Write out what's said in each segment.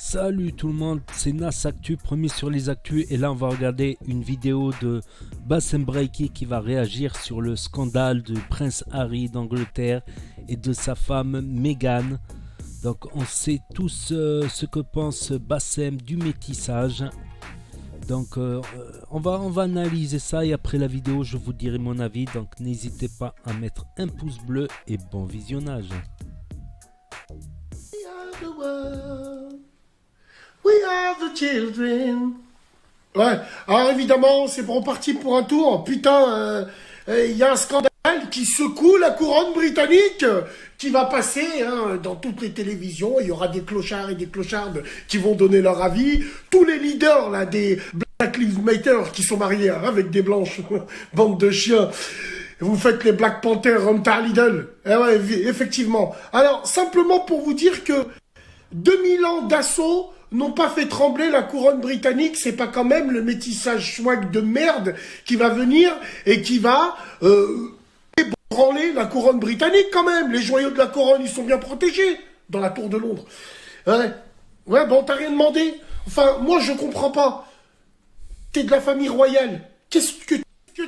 Salut tout le monde, c'est Nas Actu, premier sur les actus, et là on va regarder une vidéo de Bassem Breiki qui va réagir sur le scandale du prince Harry d'Angleterre et de sa femme Meghan. Donc on sait tous ce que pense Bassem du métissage. Donc on va analyser ça et après la vidéo je vous dirai mon avis. Donc n'hésitez pas à mettre un pouce bleu et bon visionnage. We are the children. Ouais, alors évidemment, c'est reparti pour un tour. Putain, il y a un scandale qui secoue la couronne britannique qui va passer dans toutes les télévisions. Il y aura des clochards et des clochardes qui vont donner leur avis. Tous les leaders là, des Black Lives Matter qui sont mariés avec des blanches, bande de chiens. Vous faites les Black Panthers, Hunter Lidl. Eh ouais, effectivement. Alors, simplement pour vous dire que 2000 ans d'assaut n'ont pas fait trembler la couronne britannique, c'est pas quand même le métissage swag de merde qui va venir et qui va ébranler la couronne britannique quand même. Les joyaux de la couronne, ils sont bien protégés dans la tour de Londres. Ouais, bon, t'as rien demandé. Enfin, moi, je comprends pas. T'es de la famille royale. Qu'est-ce que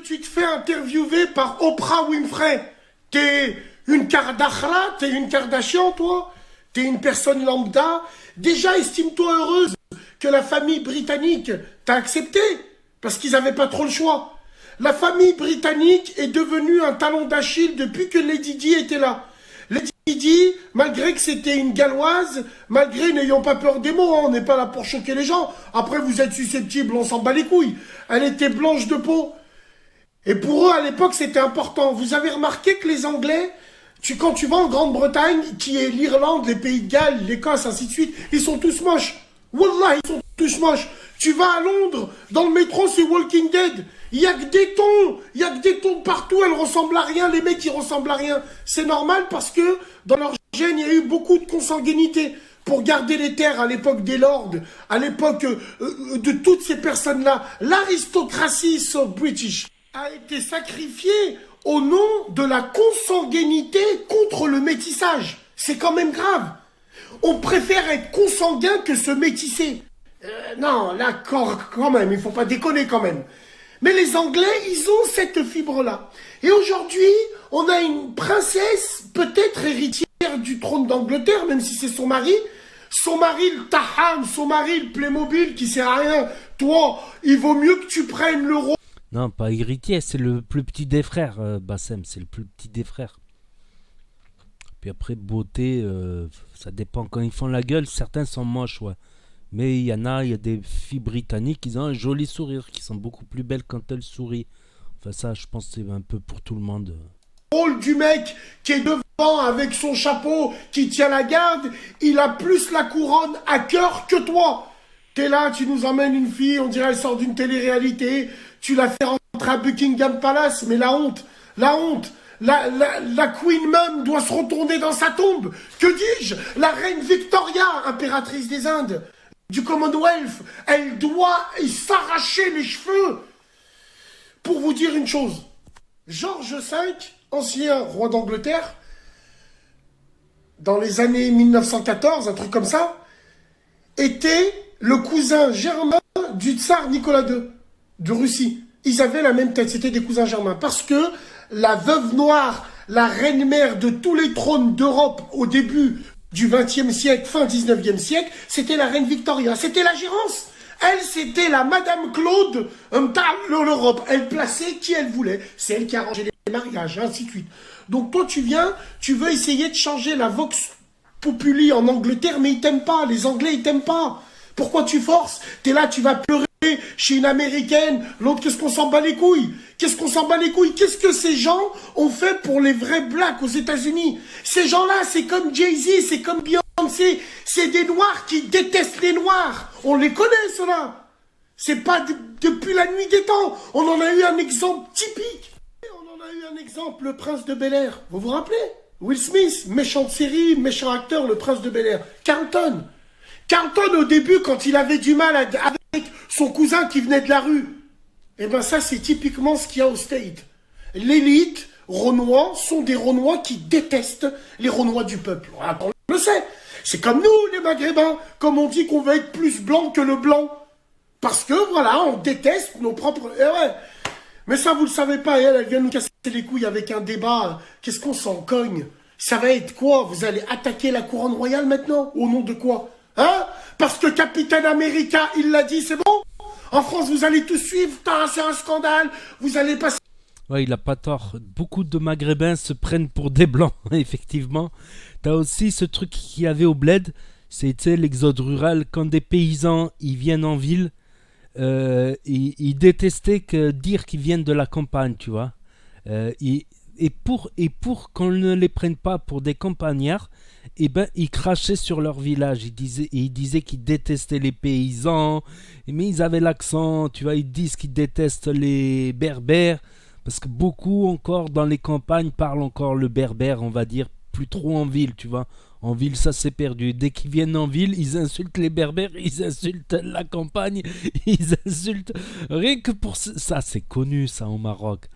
tu te fais interviewer par Oprah Winfrey? T'es une Kardashian, t'es une Kardashian, toi? T'es une personne lambda. Déjà, estime-toi heureuse que la famille britannique t'a accepté, parce qu'ils n'avaient pas trop le choix. La famille britannique est devenue un talon d'Achille depuis que Lady Di était là. Lady Di, malgré que c'était une galloise, malgré n'ayons pas peur des mots, on n'est pas là pour choquer les gens. Après, vous êtes susceptibles, on s'en bat les couilles. Elle était blanche de peau. Et pour eux, à l'époque, c'était important. Vous avez remarqué que les Anglais... Quand tu vas en Grande-Bretagne, qui est l'Irlande, les Pays de Galles, l'Écosse, ainsi de suite, ils sont tous moches. Wallah, ils sont tous moches. Tu vas à Londres, dans le métro, c'est Walking Dead. Il y a que des tons. Il y a que des tons partout, elles ressemblent à rien. Les mecs, ils ressemblent à rien. C'est normal parce que dans leur gène, il y a eu beaucoup de consanguinité. Pour garder les terres à l'époque des lords, à l'époque de toutes ces personnes-là, l'aristocratie so British a été sacrifiée au nom de la consanguinité contre le métissage. C'est quand même grave. On préfère être consanguin que se métisser. Non, là, quand même, il faut pas déconner quand même. Mais les Anglais, ils ont cette fibre-là. Et aujourd'hui, on a une princesse, peut-être héritière du trône d'Angleterre, même si c'est son mari le Taham, son mari le Playmobil qui sert à rien. Toi, il vaut mieux que tu prennes le rôle. Non, pas héritier, c'est le plus petit des frères, Bassem, c'est le plus petit des frères. Puis après, beauté, ça dépend. Quand ils font la gueule, certains sont moches, ouais. Mais il y a des filles britanniques qui ont un joli sourire, qui sont beaucoup plus belles quand elles sourient. Enfin ça, je pense que c'est un peu pour tout le monde. Rôle du mec qui est devant avec son chapeau, qui tient la garde, il a plus la couronne à cœur que toi. T'es là, tu nous emmènes une fille, on dirait elle sort d'une télé-réalité, tu la fais rentrer à Buckingham Palace, mais la honte, la Queen Mum doit se retourner dans sa tombe. Que dis-je? La reine Victoria, impératrice des Indes, du Commonwealth, elle doit s'arracher les cheveux. Pour vous dire une chose, George V, ancien roi d'Angleterre, dans les années 1914, un truc comme ça, était le cousin germain du tsar Nicolas II, de Russie. Ils avaient la même tête, c'était des cousins germains. Parce que la veuve noire, la reine-mère de tous les trônes d'Europe au début du XXe siècle, fin XIXe siècle, c'était la reine Victoria. C'était la gérance. Elle, c'était la Madame Claude de l'Europe. Elle plaçait qui elle voulait. C'est elle qui arrangeait les mariages, ainsi de suite. Donc toi, tu viens, tu veux essayer de changer la Vox Populi en Angleterre, mais ils t'aiment pas. Les Anglais, ils t'aiment pas. Pourquoi tu forces? T'es là, tu vas pleurer chez une Américaine. L'autre, qu'est-ce qu'on s'en bat les couilles? Qu'est-ce qu'on s'en bat les couilles? Qu'est-ce que ces gens ont fait pour les vrais blacks aux États-Unis? Ces gens-là, c'est comme Jay-Z, c'est comme Beyoncé. C'est des Noirs qui détestent les Noirs. On les connaît, ceux-là. C'est pas depuis la nuit des temps. On en a eu un exemple typique. On en a eu un exemple, le Prince de Bel-Air. Vous vous rappelez? Will Smith, méchante série, méchant acteur, le Prince de Bel-Air. Carlton, au début, quand il avait du mal avec son cousin qui venait de la rue, eh ben ça, c'est typiquement ce qu'il y a au State. L'élite, Renois, sont des Renois qui détestent les Renois du peuple. Attends, le sais. C'est comme nous, les Maghrébins, comme on dit qu'on veut être plus blanc que le blanc. Parce que, voilà, on déteste nos propres... Eh ouais. Mais ça, vous le savez pas, et elle vient nous casser les couilles avec un débat. Qu'est-ce qu'on s'en cogne? Ça va être quoi? Vous allez attaquer la couronne royale maintenant? Au nom de quoi? Hein? Parce que Capitaine America, il l'a dit, c'est bon? En France, vous allez tout suivre, c'est un scandale, vous allez passer... Ouais, il a pas tort. Beaucoup de Maghrébins se prennent pour des blancs, effectivement. T'as aussi ce truc qu'il y avait au bled, c'était l'exode rural. Quand des paysans ils viennent en ville, ils détestaient dire qu'ils viennent de la campagne, tu vois. Et pour qu'on ne les prenne pas pour des campagnards, eh ben, ils crachaient sur leur village. Ils disaient qu'ils détestaient les paysans, mais ils avaient l'accent, tu vois. Ils disent qu'ils détestent les berbères, parce que beaucoup encore dans les campagnes parlent encore le berbère, on va dire, plus trop en ville, tu vois. En ville, ça s'est perdu. Dès qu'ils viennent en ville, ils insultent les berbères, ils insultent la campagne, ils insultent... Rien que pour ça, c'est connu, ça, au Maroc.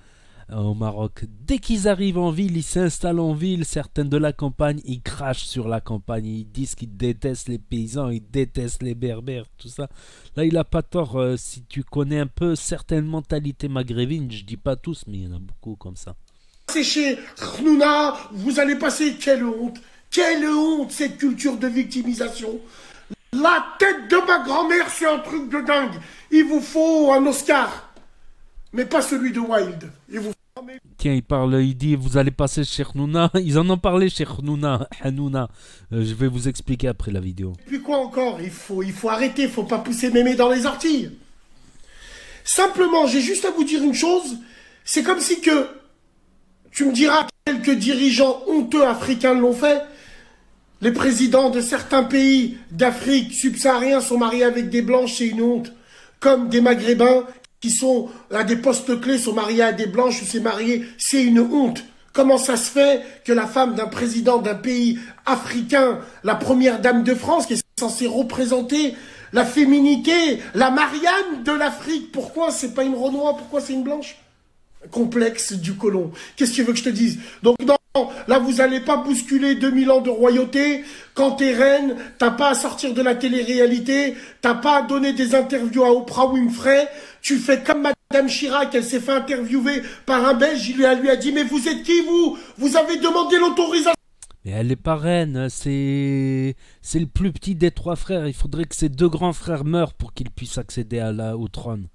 Au Maroc, dès qu'ils arrivent en ville, ils s'installent en ville. Certains de la campagne, ils crachent sur la campagne. Ils disent qu'ils détestent les paysans, ils détestent les berbères, tout ça. Là, il a pas tort. Si tu connais un peu certaines mentalités maghrébines, je dis pas tous, mais il y en a beaucoup comme ça. C'est chez Khnouna, vous allez passer, quelle honte cette culture de victimisation. La tête de ma grand-mère, c'est un truc de dingue. Il vous faut un Oscar, mais pas celui de Wilde. Tiens, il dit, vous allez passer chez Khnouna. Ils en ont parlé chez Khnouna, Hanouna. Je vais vous expliquer après la vidéo. Et puis quoi encore, il faut arrêter, il faut pas pousser mémé dans les orties. Simplement, j'ai juste à vous dire une chose, c'est comme si que, tu me diras, quelques dirigeants honteux africains l'ont fait. Les présidents de certains pays d'Afrique subsaharienne sont mariés avec des blanches, c'est une honte. Comme des maghrébins qui sont à des postes clés sont mariés à des blanches ou c'est marié, c'est une honte. Comment ça se fait que la femme d'un président d'un pays africain, la première dame de France, qui est censée représenter la féminité, la Marianne de l'Afrique, pourquoi c'est pas une Renoir, pourquoi c'est une blanche? Complexe du colon. Qu'est-ce que tu veux que je te dise? Donc non, là vous allez pas bousculer 2000 ans de royauté. Quand t'es reine, t'as pas à sortir de la télé-réalité, t'as pas à donner des interviews à Oprah Winfrey. Tu fais comme Madame Chirac, elle s'est fait interviewer par un Belge, il lui a dit mais vous êtes qui vous? Vous avez demandé l'autorisation? Mais elle est pas reine, c'est le plus petit des trois frères. Il faudrait que ses deux grands frères meurent pour qu'il puisse accéder au trône.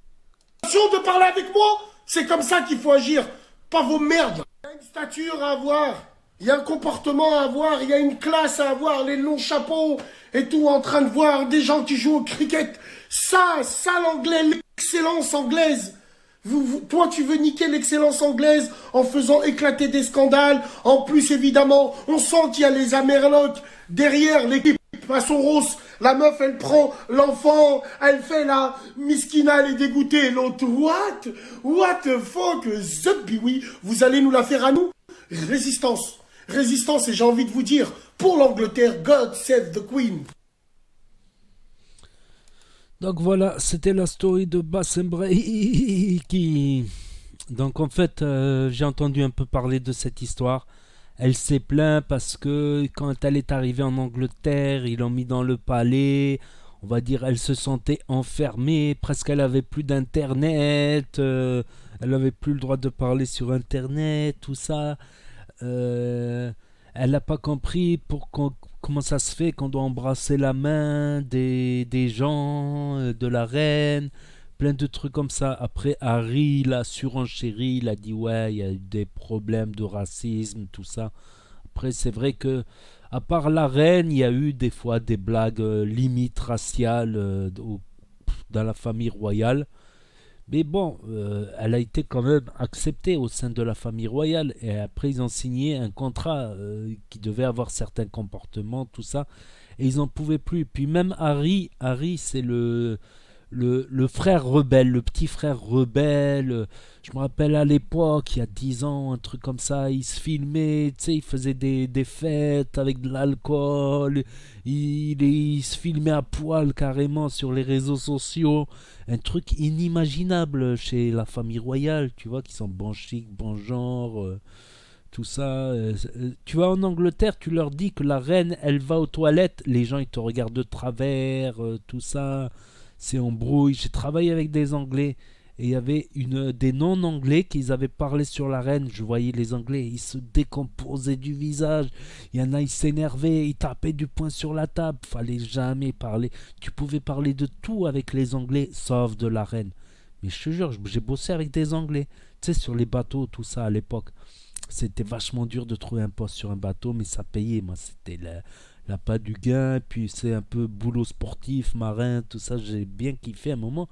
De parler avec moi? C'est comme ça qu'il faut agir, pas vos merdes. Il y a une stature à avoir, il y a un comportement à avoir, il y a une classe à avoir, les longs chapeaux et tout, en train de voir des gens qui jouent au cricket. Ça l'anglais, l'excellence anglaise. Toi, tu veux niquer l'excellence anglaise en faisant éclater des scandales. En plus, évidemment, on sent qu'il y a les Amerlocs derrière l'équipe à son rose. La meuf, elle prend l'enfant, elle fait la miskina, elle est dégoûtée. L'autre, what the fuck, oui, vous allez nous la faire à nous? Résistance, et j'ai envie de vous dire, pour l'Angleterre, God save the Queen. Donc voilà, c'était la story de Bassembray qui... Donc en fait, j'ai entendu un peu parler de cette histoire. Elle s'est plainte parce que quand elle est arrivée en Angleterre, ils l'ont mis dans le palais. On va dire, elle se sentait enfermée. Presque, elle avait plus d'internet. Elle avait plus le droit de parler sur internet, tout ça. Elle n'a pas compris comment ça se fait qu'on doit embrasser la main des gens, de la reine. Plein de trucs comme ça. Après, Harry, il a surenchéri, il a dit ouais, il y a eu des problèmes de racisme, tout ça. Après, c'est vrai que, à part la reine, il y a eu des fois des blagues limite raciales dans la famille royale. Mais bon, elle a été quand même acceptée au sein de la famille royale. Et après, ils ont signé un contrat qui devait avoir certains comportements, tout ça. Et ils n'en pouvaient plus. Et puis même Harry, c'est le frère rebelle, le petit frère rebelle. Je me rappelle à l'époque, il y a 10 ans, un truc comme ça, il se filmait, tu sais, il faisait des fêtes avec de l'alcool, il se filmait à poil carrément sur les réseaux sociaux, un truc inimaginable chez la famille royale, tu vois, qui sont bon chic, bon genre, tout ça. Tu vas en Angleterre, tu leur dis que la reine, elle va aux toilettes, les gens ils te regardent de travers, tout ça, c'est embrouille. J'ai travaillé avec des Anglais et il y avait des non-anglais qui avaient parlé sur la reine. Je voyais les Anglais, ils se décomposaient du visage. Il y en a, ils s'énervaient, ils tapaient du poing sur la table. Fallait jamais parler. Tu pouvais parler de tout avec les Anglais, sauf de la reine. Mais je te jure, j'ai bossé avec des Anglais. Tu sais, sur les bateaux, tout ça à l'époque. C'était vachement dur de trouver un poste sur un bateau, mais ça payait. Moi, c'était la pas du gain. Puis c'est un peu boulot sportif, marin, tout ça. J'ai bien kiffé un moment.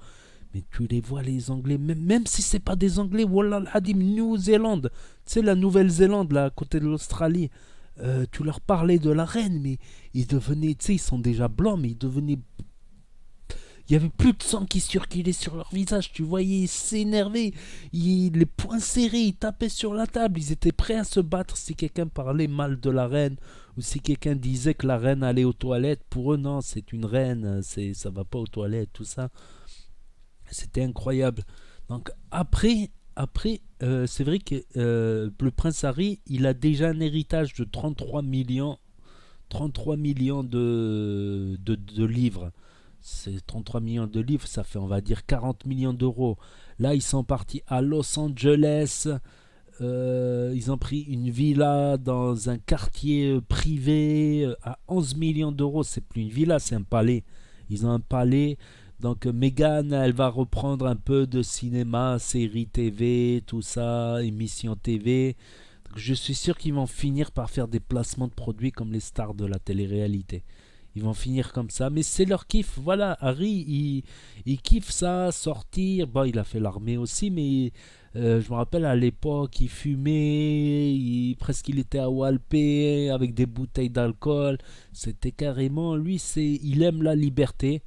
Mais tu les vois, les Anglais, même si c'est pas des Anglais, Wallah al-Hadim, New-Zélande, tu sais, la Nouvelle-Zélande, là, à côté de l'Australie, tu leur parlais de la reine, mais ils devenaient, tu sais, ils sont déjà blancs, mais ils devenaient. Il y avait plus de sang qui circulait sur leur visage, tu voyais, ils s'énervaient, les poings serrés, ils tapaient sur la table, ils étaient prêts à se battre si quelqu'un parlait mal de la reine, ou si quelqu'un disait que la reine allait aux toilettes. Pour eux, non, c'est une reine, ça va pas aux toilettes, tout ça. C'était incroyable. Donc après c'est vrai que le prince Harry, il a déjà un héritage de 33 millions de livres. C'est 33 millions de livres, ça fait on va dire 40 millions d'euros. Là, ils sont partis à Los Angeles. Ils ont pris une villa dans un quartier privé à 11 millions d'euros. C'est plus une villa, c'est un palais. Ils ont un palais. Donc Meghan, elle va reprendre un peu de cinéma, séries TV, tout ça, émissions TV. Donc, je suis sûr qu'ils vont finir par faire des placements de produits comme les stars de la télé-réalité. Ils vont finir comme ça, mais c'est leur kiff. Voilà, Harry, il kiffe ça, sortir. Bon, il a fait l'armée aussi, mais je me rappelle à l'époque, il fumait, presque il était à Walpé avec des bouteilles d'alcool. C'était carrément, lui, il aime la liberté.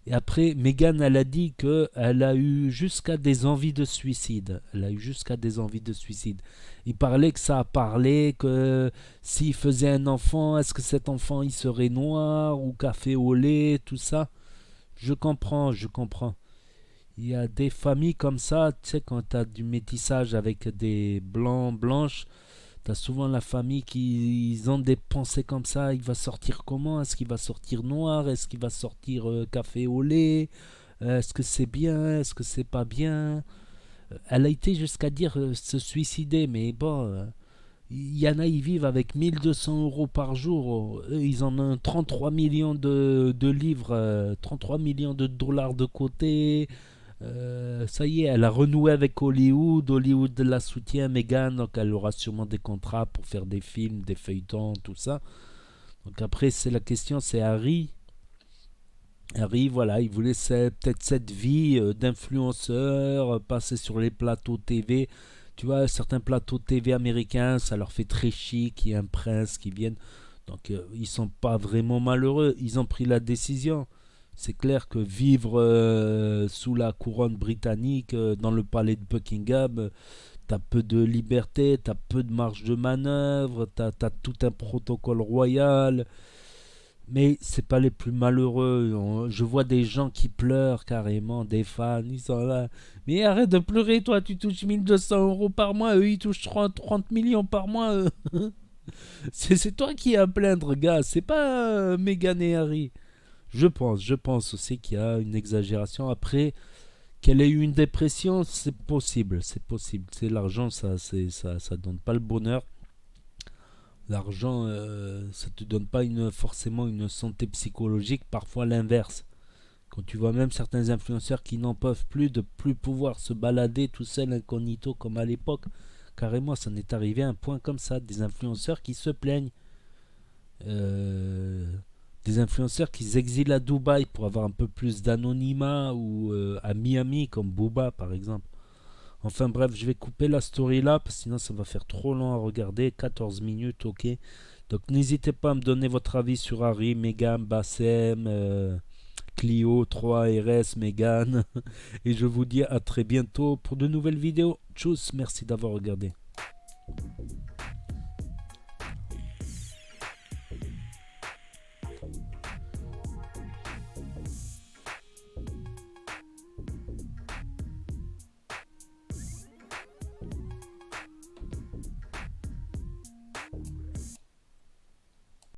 Et après, Meghan, elle a dit qu'elle a eu jusqu'à des envies de suicide. Elle a eu jusqu'à des envies de suicide. Il parlait que ça a parlé, que s'il faisait un enfant, est-ce que cet enfant, il serait noir ou café au lait, tout ça. Je comprends, je comprends. Il y a des familles comme ça, tu sais, quand tu as du métissage avec des blancs, blanches, t'as souvent la famille qui ils ont des pensées comme ça. Il va sortir comment? Est-ce qu'il va sortir noir? Est-ce qu'il va sortir café au lait? Est-ce que c'est bien? Est-ce que c'est pas bien? Elle a été jusqu'à dire se suicider, mais bon, il y en a, ils vivent avec 1 200 € par jour. Eux, ils en ont 33 millions de livres, 33 millions de dollars de côté. Ça y est, elle a renoué avec Hollywood. Hollywood la soutient, Meghan, donc elle aura sûrement des contrats pour faire des films, des feuilletons, tout ça. Donc après, c'est la question, c'est Harry. Harry, voilà, il voulait peut-être cette vie d'influenceur, passer sur les plateaux TV. Tu vois, certains plateaux TV américains, ça leur fait très chic, il y a un prince qui vient. Donc ils sont pas vraiment malheureux, ils ont pris la décision. C'est clair que vivre sous la couronne britannique, dans le palais de Buckingham, t'as peu de liberté, t'as peu de marge de manœuvre, t'as tout un protocole royal. Mais c'est pas les plus malheureux. Je vois des gens qui pleurent carrément, des fans, ils sont là. Mais arrête de pleurer, toi, tu touches 1 200 € par mois, eux ils touchent 30 millions par mois. C'est toi qui es à plaindre, gars, c'est pas Meghan et Harry. Je pense aussi qu'il y a une exagération. Après, qu'elle ait eu une dépression, c'est possible, c'est possible. C'est l'argent, ça donne pas le bonheur. L'argent, ça te donne pas forcément une santé psychologique, parfois l'inverse. Quand tu vois même certains influenceurs qui n'en peuvent plus de plus pouvoir se balader tout seul incognito comme à l'époque, carrément, ça n'est arrivé à un point comme ça, des influenceurs qui se plaignent. Euh, des influenceurs qui s'exilent à Dubaï pour avoir un peu plus d'anonymat ou à Miami comme Booba par exemple. Enfin bref, je vais couper la story là parce que sinon ça va faire trop long à regarder, 14 minutes, ok. Donc n'hésitez pas à me donner votre avis sur Harry, Meghan, Bassem, Clio, 3 RS, Meghan. Et je vous dis à très bientôt pour de nouvelles vidéos. Tchuss, merci d'avoir regardé.